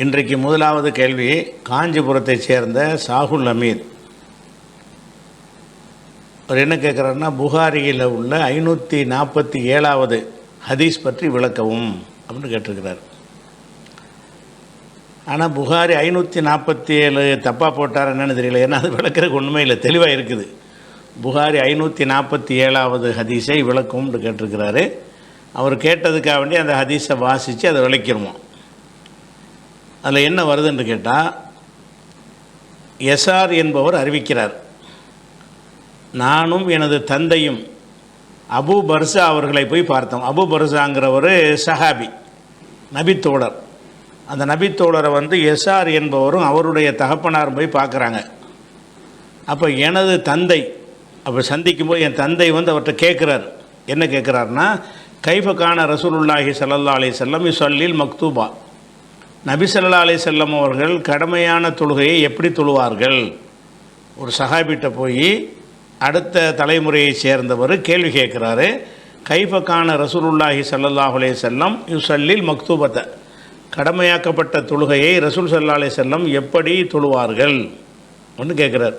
இன்றைக்கு முதலாவது கேள்வி காஞ்சிபுரத்தைச் சேர்ந்த சாகுல் அமீர். அவர் என்ன கேட்குறாருன்னா, புகாரியில் உள்ள 547வது ஹதீஸ் பற்றி விளக்கவும் அப்படின்னு கேட்டிருக்கிறார். ஆனால் புகாரி 547 தப்பாக போட்டார் என்னன்னு தெரியல. ஏன்னா அது விளக்கிறதுக்கு ஒன்றுமே இல்லை, தெளிவாக இருக்குது. புகாரி 547வது ஹதீஸை விளக்கவும்னு கேட்டிருக்கிறாரு. அவர் கேட்டதுக்காக வேண்டி அந்த ஹதீஸை வாசித்து அதை விளக்கிடுமா. அதில் என்ன வருதுன்னு கேட்டால், யசார் என்பவர் அறிவிக்கிறார், நானும் எனது தந்தையும் அபு பர்சா அவர்களை போய் பார்த்தோம். அபு பர்சாங்கிறவர் சஹாபி, நபித்தோழர். அந்த நபித்தோழரை யசார் என்பவரும் அவருடைய தகப்பனாரும் போய் பார்க்குறாங்க. அப்போ எனது தந்தை அப்போ சந்திக்கும்போது என் தந்தை அவர்கிட்ட கேட்குறார். என்ன கேட்குறாருன்னா, கைஃபகான ரசூலுல்லாஹி ஸல்லல்லாஹு அலைஹி வஸல்லம் யுஸல்லில் மக்தூபா, நபி ஸல்லல்லாஹு அலைஹி வஸல்லம் அவர்கள் கடமையான தொழுகையை எப்படி தொழுவார்கள். ஒரு சஹாபிட்ட போய் அடுத்த தலைமுறையை சேர்ந்தவர் கேள்வி கேட்குறாரு. கைஃபகான ரசூலுல்லாஹி ஸல்லல்லாஹு அலைஹி வஸல்லம் யுஸல்லில் மக்தூபத்தை, கடமையாக்கப்பட்ட தொழுகையை ரசூல் ஸல்லல்லாஹு அலைஹி வஸல்லம் எப்படி தொழுவார்கள் ஒன்று கேட்குறார்.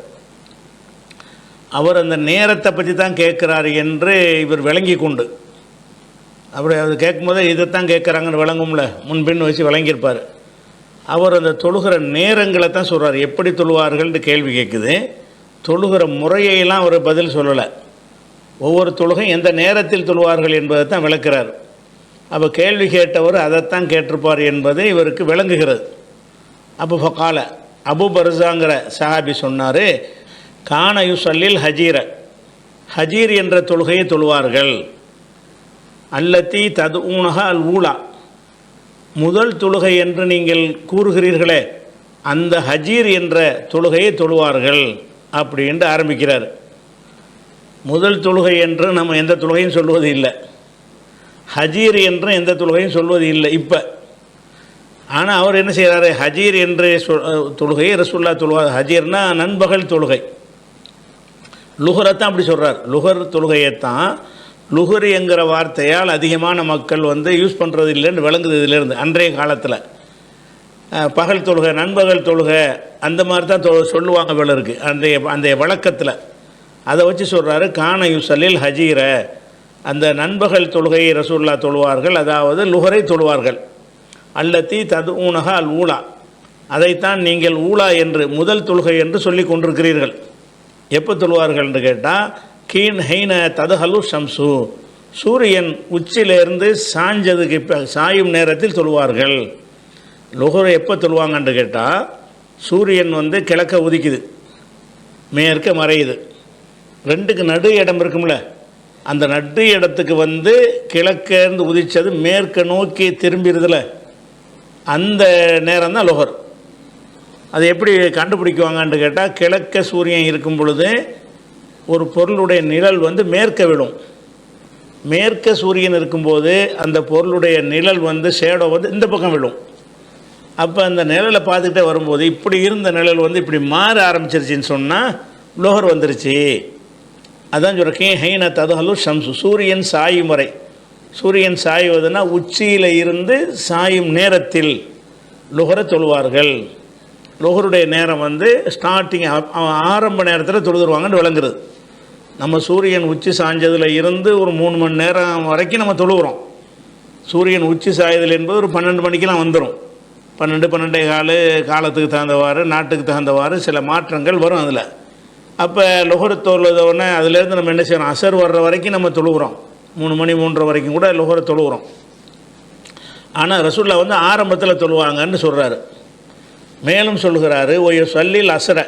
அவர் அந்த நேரத்தை பற்றி தான் கேட்குறாரு என்று இவர் விளங்கி கொண்டு, அப்படி அது கேட்கும்போது இதைத்தான் கேட்குறாங்கன்னு விளங்கும்ல, முன்பின் வச்சு விளங்கியிருப்பார். அவர் அந்த தொழுகிற நேரங்களை தான் சொல்கிறார். எப்படி தொழுவார்கள்னு கேள்வி கேட்குது. தொழுகிற முறையெல்லாம் அவர் பதில் சொல்லலை. ஒவ்வொரு தொழுகை எந்த நேரத்தில் தொழுவார்கள் என்பதை தான் விளக்குறார். அப்போ கேள்வி கேட்டவர் அதைத்தான் கேட்டிருப்பார் என்பது இவருக்கு விளங்குகிறது. அப்போ ஃபகால அபு பர்சாங்கிற சஹாபி சொன்னார், கான யுஸல்லில் ஹஜீர, ஹஜீர் என்ற தொழுகையை தொழுவார்கள். அல்லத்தி ததுஊனஹா அல் ஊலா, முதல் தொழுகை என்று நீங்கள் கூறுகிறீர்களே அந்த ஹஜீர் என்ற தொழுகையை தொழுவார்கள் அப்படின்ட்டு ஆரம்பிக்கிறார். முதல் தொழுகை என்று நம்ம எந்த தொழுகையும் சொல்வது இல்லை, ஹஜீர் என்று எந்த தொழுகையும் சொல்வது இல்லை இப்போ. ஆனால் அவர் என்ன செய்கிறாரு, ஹஜீர் என்று தொழுகையை ரசூல்லா தொழுவார். ஹஜீர்னா நண்பகல் தொழுகை. லுஹரைத்தான் அப்படி சொல்கிறார். லுஹர் தொழுகையைத்தான், லுஹர் என்கிற வார்த்தையால் அதிகமான மக்கள் யூஸ் பண்ணுறது இல்லைன்னு விளங்குது இதிலேருந்து. அன்றைய காலத்தில் பகல் தொழுகை, நண்பகல் தொழுகை அந்த மாதிரி தான் சொல்லுவாங்க போல இருக்குது அந்த வழக்கத்தில். அதை வச்சு சொல்கிறாரு, கான யுஸல்லில் ஹஜீர, அந்த நண்பகல் தொழுகையை ரசூல்லா தொழுவார்கள், அதாவது லுஹரை தொழுவார்கள். அல்லத்தி ததுஊனஹா அல் ஊலா, அதைத்தான் நீங்கள் ஊலா என்று முதல் தொழுகை என்று சொல்லி கொண்டிருக்கிறீர்கள். எப்போ தொழுவார்கள் என்று கேட்டால், கீன் ஹைன ததுஹலு ஷம்சு, சூரியன் உச்சியிலேருந்து சாஞ்சதுக்கு இப்போ சாயும் நேரத்தில் தொழுவார்கள். லுஹர் எப்போ தொழுவாங்கன்னு கேட்டால், சூரியன் கிழக்க உதிக்குது, மேற்க மறையுது, ரெண்டுக்கு நடு இடம் இருக்கும்ல, அந்த நடு இடத்துக்கு கிழக்கேருந்து உதித்தது மேற்க நோக்கி திரும்பிடுதில்ல, அந்த நேரம் தான் லுஹர். அது எப்படி கண்டுபிடிக்குவாங்கன்னு கேட்டால், கிழக்க சூரியன் இருக்கும் பொழுது ஒரு பொருளுடைய நிழல் மேற்க விடும். மேற்க சூரியன் இருக்கும்போது அந்த பொருளுடைய நிழல் ஷேடோ இந்த பக்கம் விடும். அப்போ அந்த நிழலை பார்த்துக்கிட்டே வரும்போது இப்படி இருந்த நிழல் இப்படி மாற ஆரம்பிச்சிருச்சின்னு சொன்னால் லுஹர் வந்துருச்சு. அதான் சொல்கிறேன், ஹைன ததுஹலு ஷம்சு, சூரியன் சாயும் வரை. சூரியன் சாய்வதுன்னா உச்சியில் இருந்து சாயும் நேரத்தில் லுஹரை தொழுவார்கள். லுஹருடைய நேரம் ஸ்டார்டிங் ஆரம்ப நேரத்தில் தொழுதுருவாங்கன்னு விளங்குறது. நம்ம சூரியன் உச்சி சாய்ஞ்சதில் இருந்து ஒரு 3 மணி நேரம் வரைக்கும் நம்ம தொழுகிறோம். சூரியன் உச்சி சாய்தல் என்பது ஒரு 12 மணிக்கெலாம் வந்துடும். 12-12:15 காலத்துக்கு தகுந்தவாறு, நாட்டுக்கு தகுந்தவாறு சில மாற்றங்கள் வரும் அதில். அப்போ லுஹர் தொழுதோடனே அதுலேருந்து நம்ம என்ன செய்யணும், அசர் வர்ற வரைக்கும் நம்ம தொழுகிறோம். 3 மணி 3:30 வரைக்கும் கூட லுஹரை தொழுகிறோம். ஆனால் ரசூல்லா ஆரம்பத்தில் தொழுவாங்கன்னு சொல்கிறாரு. மேலும் சொல்கிறாரு, ஒய்ய சொல்லில் அசர,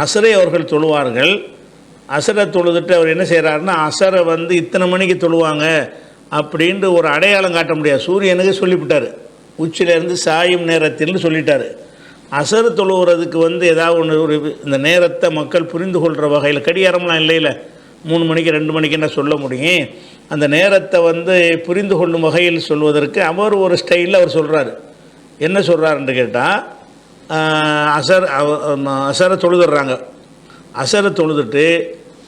அசரை அவர்கள் தொழுவார்கள். அசரை தொழுதுட்டு அவர் என்ன செய்கிறாருன்னா, அசரை இத்தனை மணிக்கு தொழுவாங்க அப்படின்ட்டு ஒரு அடையாளம் காட்ட முடியாது. சூரியனுக்கு சொல்லிவிட்டார், உச்சிலேருந்து சாயும் நேரத்தில்னு சொல்லிட்டார். அசர் தொழுகிறதுக்கு ஏதாவது ஒன்று ஒரு இந்த நேரத்தை மக்கள் புரிந்து கொள்கிற வகையில், கடிகாரம்லாம் இல்லைல்ல, 3 மணிக்கு 2 மணிக்கு என்ன சொல்ல முடியும். அந்த நேரத்தை புரிந்து கொள்ளும் வகையில் சொல்வதற்கு அவர் ஒரு ஸ்டைலில் அவர் சொல்கிறார். என்ன சொல்கிறாருன்னு கேட்டால், அசரை தொழுதுடுறாங்க. அசரை தொழுதுட்டு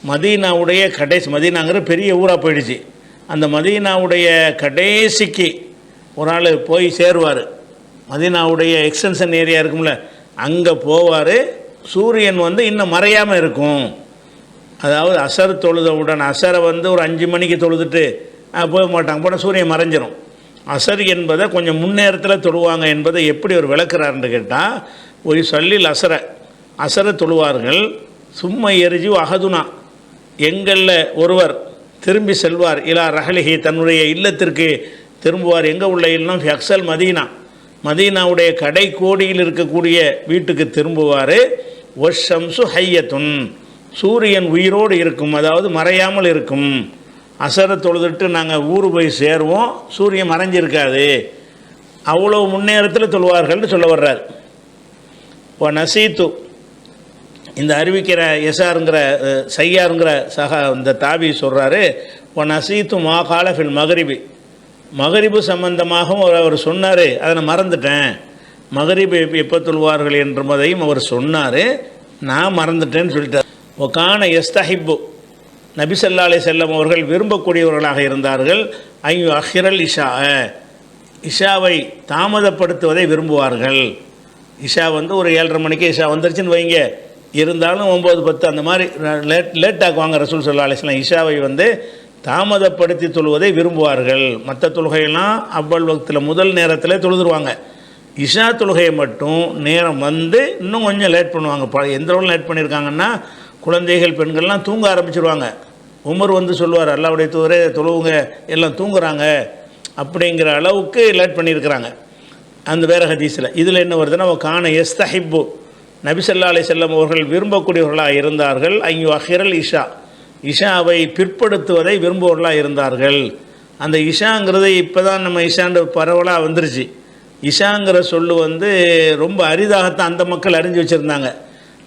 மதீனாவுடைய கடைசி, மதீனாங்கிற பெரிய ஊராக போயிடுச்சு, அந்த மதீனாவுடைய கடைசிக்கு ஒரு ஆள் போய் சேருவார். மதீனாவுடைய எக்ஸ்டென்ஷன் ஏரியா இருக்கும்ல, அங்கே போவார். சூரியன் வந்து இன்னும் மறையாமல் இருக்கும். அதாவது அசர் தொழுதவுடன், அசரை வந்து ஒரு 5 மணிக்கு தொழுதுட்டு போக மாட்டாங்க, போனால் சூரியன் மறைஞ்சிரும். அசர் என்பதை கொஞ்சம் முன்னேரத்தில் தொழுவாங்க என்பதை எப்படி ஒரு விளக்குறாருன்னு கேட்டால், ஒரு சொல்லில் அசரை தொழுவார்கள். சும்மா எரிஜு அகதுனா, எங்களில் ஒருவர் திரும்பி செல்வார். இலா ரஹலிஹி, தன்னுடைய இல்லத்திற்கு திரும்புவார். எங்கே உள்ள இல்லம்? ஃபக்சல் மதீனா, மதீனாவுடைய கடை கோடியில் இருக்கக்கூடிய வீட்டுக்கு திரும்புவார். ஒஷம்சு ஹையத்துன், சூரியன் உயிரோடு இருக்கும், அதாவது மறையாமல் இருக்கும். அசரை தொழுதுட்டு நாங்கள் ஊர் போய் சேருவோம், சூரியன் மறைஞ்சிருக்காது. அவ்வளோ முன்னேரத்தில் தொழுவார்கள்னு சொல்ல வர்றார். இப்போ நசீத்து, இந்த அறிவிக்கிற எசாருங்கிற சையாருங்கிற இந்த தாபி சொல்கிறாரு, இப்போ நசீத்து மாகால ஃபில் மகரிபி, மகரிபு சம்பந்தமாகவும் அவர் சொன்னார், அதை நான் மறந்துட்டேன். மகரிபு எப்போ தொழுவார்கள் என்பதையும் அவர் சொன்னார், நான் மறந்துட்டேன்னு சொல்லிட்டார். ஒகான எஸ்தஹிப்பு, நபி ஸல்லல்லாஹு அலைஹி வஸல்லம் அவர்கள் விரும்பக்கூடியவர்களாக இருந்தார்கள். ஐயு அஹிரல் இஷா, இஷாவை தாமதப்படுத்துவதை விரும்புவார்கள். இஷா வந்து ஒரு 7:30 மணிக்கு இஷா வந்துருச்சுன்னு வைங்க, இருந்தாலும் 9-10 அந்த மாதிரி லேட்டாக்குவாங்க ரசூல் ஸல்லல்லாஹு அலைஹி வஸல்லம். இஷாவை வந்து தாமதப்படுத்தி தொழுவதை விரும்புவார்கள். மற்ற தொழுகையெல்லாம் அவ்வளவு வக்தில் முதல் நேரத்தில் தொழுதுருவாங்க. இஷா தொழுகையை மட்டும் நேரம் வந்து இன்னும் கொஞ்சம் லேட் பண்ணுவாங்க. எந்த அளவு லேட் பண்ணியிருக்காங்கன்னா, குழந்தைகள் பெண்கள்லாம் தூங்க ஆரம்பிச்சிருவாங்க. உமர் வந்து சொல்லுவார், அல்லாஹ்வுடைய தூதரே தொழுவுங்க, எல்லாம் தூங்குறாங்க அப்படிங்கிற அளவுக்கு லேட் பண்ணியிருக்கிறாங்க. அந்த வேற ஹதீஸில் இதில் என்ன வருதுன்னா, கான எஸ்தஹிப்பு, நபி ஸல்லல்லாஹு அலைஹி வஸல்லம் அவர்கள் விரும்பக்கூடியவர்களாக இருந்தார்கள். ஐயு அஹிரல் இஷா, இஷாவை பிற்படுத்துவதை விரும்புவர்களாக இருந்தார்கள். அந்த இஷாங்கிறது இப்போ தான் நம்ம இஷாண்டு பரவலாக வந்துருச்சு. இஷாங்கிற சொல்லு வந்து ரொம்ப அரிதாகத்தான் அந்த மக்கள் அறிஞ்சு வச்சுருந்தாங்க.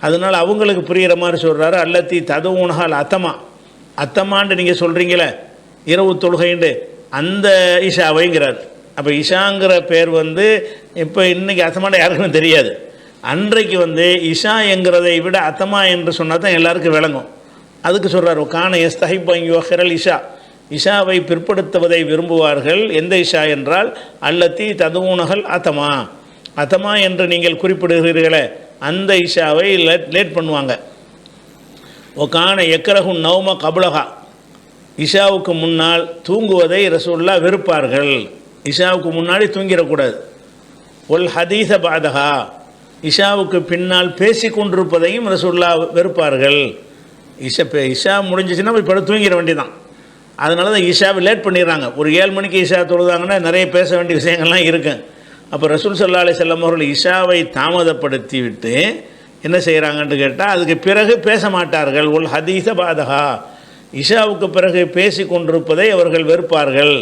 அதனால் அவங்களுக்கு புரிகிற மாதிரி சொல்கிறாரு, அல்லத்தி ததுவுனஹால் அத்தமான்னு நீங்கள் சொல்கிறீங்களே இரவு தொழுகைண்டு, அந்த இஷாவைங்கிறார். அப்போ இஷாங்கிற பேர் வந்து இப்போ இன்றைக்கி அத்தமாண்ட யாருக்குன்னு தெரியாது. அன்றைக்கு வந்து இஷா என்கிறதை விட அத்தமா என்று சொன்னால் தான் எல்லாருக்கும் விளங்கும். அதுக்கு சொல்கிறார், கான எஸ்தஹிப் ஹிரல் இஷா, இஷாவை பிற்படுத்துவதை விரும்புவார்கள். எந்த இஷா என்றால் அல்லத்தி ததுவுனஹல் அத்தமா என்று நீங்கள் குறிப்பிடுகிறீர்களே அந்த இஷாவை லேட் பண்ணுவாங்க. ஒகான எக்கரகு நௌம கபுலகா, இஷாவுக்கு முன்னால் தூங்குவதை ரசூலுல்லாஹ் வெறுப்பார்கள். இஷாவுக்கு முன்னாடி தூங்கிடக்கூடாது. ஒல் ஹதீஸ பாதகா, இஷாவுக்கு பின்னால் பேசி கொண்டிருப்பதையும் ரசூலுல்லாஹ் வெறுப்பார்கள். இஷா முடிஞ்சிச்சுன்னா போய் படம் தூங்கிட வேண்டியதான். அதனால தான் இஷாவை லேட் பண்ணிடுறாங்க. ஒரு 7 மணிக்கு இஷா தொழுதாங்கன்னா நிறைய பேச வேண்டிய விஷயங்கள்லாம் இருக்கு. அப்போ ரசூல் ஸல்லல்லாஹு அலைஹி வஸல்லம் அவர்கள் இஷாவை தாமதப்படுத்தி விட்டு என்ன செய்கிறாங்கன்னு கேட்டால், அதுக்கு பிறகு பேச மாட்டார்கள். ஒல் ஹதீஸ பாதகா, இஷாவுக்கு பிறகு பேசி கொண்டிருப்பதை அவர்கள் வெறுப்பார்கள்.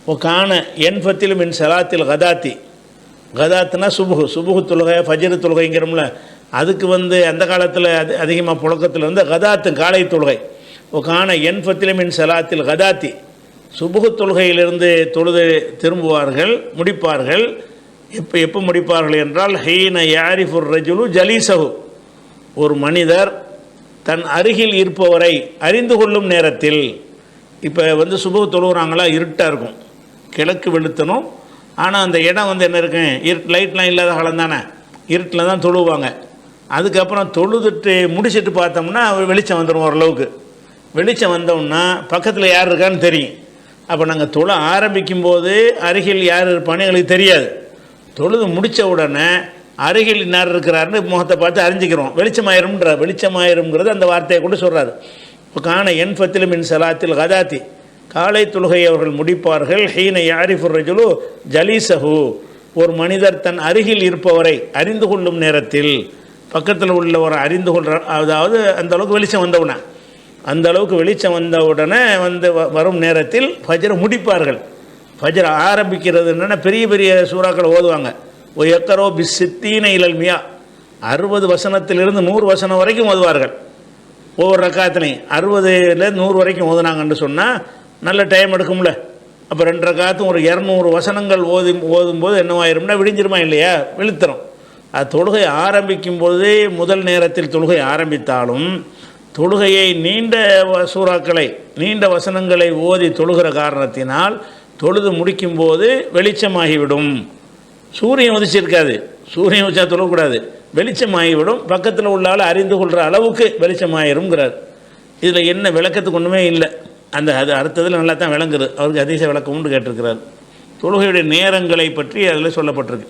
ஓ கான என்ஃபத்தில் மின் சலாத்தில் கதாத்தி, கதாத்துனா சுபுகு தொழுகை, ஃபஜ்ர் தொழுகைங்கிறோம்ல, அதுக்கு வந்து அந்த காலத்தில் அதிகமாக புழக்கத்தில் வந்து கதாத்து காலை தொழுகை. ஓ கான என்ஃபத்தில் மின் சலாத்தில் கதாத்தி, சுபுகு தொழுகையிலிருந்து தொழுது திரும்புவார்கள், முடிப்பார்கள். எப்போ முடிப்பார்கள் என்றால், ஹீன யாரிஃபுர் ரஜுலு ஜலீசஹு, ஒரு மனிதர் தன் அருகில் இருப்பவரை அறிந்து கொள்ளும் நேரத்தில். இப்போ வந்து சுபுகு தொழுகிறாங்களா, இருட்டாக இருக்கும், கிழக்கு வெளுத்தணும். ஆனால் அந்த இடம் வந்து என்ன இருக்கும், லைட்லாம் இல்லாத காலம் தானே, இருட்டில் தான் தொழுவாங்க. அதுக்கப்புறம் தொழுதுட்டு முடிச்சுட்டு பார்த்தோம்னா வெளிச்சம் வந்துடும். ஓரளவுக்கு வெளிச்சம் வந்தோம்னா பக்கத்தில் யார் இருக்கான்னு தெரியும். அப்போ நாங்கள் தொழ ஆரம்பிக்கும்போது அருகில் யார் இருப்பான்னு எங்களுக்கு தெரியாது. தொழுது முடித்த உடனே அருகில் இன்னார் இருக்கிறாருன்னு முகத்தை பார்த்து அறிஞ்சிக்கிறோம். வெளிச்சமாயிரும்ங்கிறது அந்த வார்த்தையை கொண்டு சொல்கிறாரு. இப்போ காண என்ஃபத்தில் மின் சலாத்தில் கதாத்தி, காலை தொழுகை அவர்கள் முடிப்பார்கள். ஹீன யாரிஃபுர் ரஜுலு ஜலீசஹு, ஒரு மனிதர் தன் அருகில் இருப்பவரை அறிந்து கொள்ளும் நேரத்தில், பக்கத்தில் உள்ளவரை அறிந்து கொள்கிறார். அதாவது அந்த அளவுக்கு வெளிச்சம் வந்தவுடனே, அந்த அளவுக்கு வெளிச்சம் வந்தவுடனே வரும் நேரத்தில் ஃபஜ்ரை முடிப்பார்கள். ஃபஜ்ர் ஆரம்பிக்கிறது என்னென்னா, பெரிய பெரிய சூறாக்களை ஓதுவாங்க. ஓ எக்கரோ பிஸ்ஸித்தீன இலல் மியா, 60 வசனத்திலிருந்து 100 வசனம் வரைக்கும் ஓதுவார்கள். ஒவ்வொரு ரக்காத்துலையும் 60லேருந்து 100 வரைக்கும் ஓதுனாங்கன்னு சொன்னால் நல்ல டைம் எடுக்கும்ல. அப்போ 2 ரக்காத்தும் ஒரு 200 வசனங்கள் ஓதும்போது என்னவாயிரும்னா விடிஞ்சிருமா இல்லையா, விழுத்துறோம். அது தொழுகை ஆரம்பிக்கும் போதே முதல் நேரத்தில் தொழுகை ஆரம்பித்தாலும் தொழுகையை நீண்ட சூறாக்களை நீண்ட வசனங்களை ஓதி தொழுகிற காரணத்தினால் தொழுது முடிக்கும்போது வெளிச்சமாகிவிடும். சூரியன் உதிச்சிருக்காது, சூரியன் உதிச்சா தொழக்கூடாது, வெளிச்சமாகிவிடும், பக்கத்தில் உள்ள ஆள் அறிந்து கொள்கிற அளவுக்கு வெளிச்சமாயிருங்கிறார். இதில் என்ன விளக்கத்துக்கு ஒன்றுமே இல்லை. அது அடுத்ததில் நல்லா தான் விளங்குது. அவருக்கு அதிசய விளக்கம்னு கேட்டிருக்கிறார். தொழுகையுடைய நேரங்களை பற்றி அதில் சொல்லப்பட்டிருக்கு.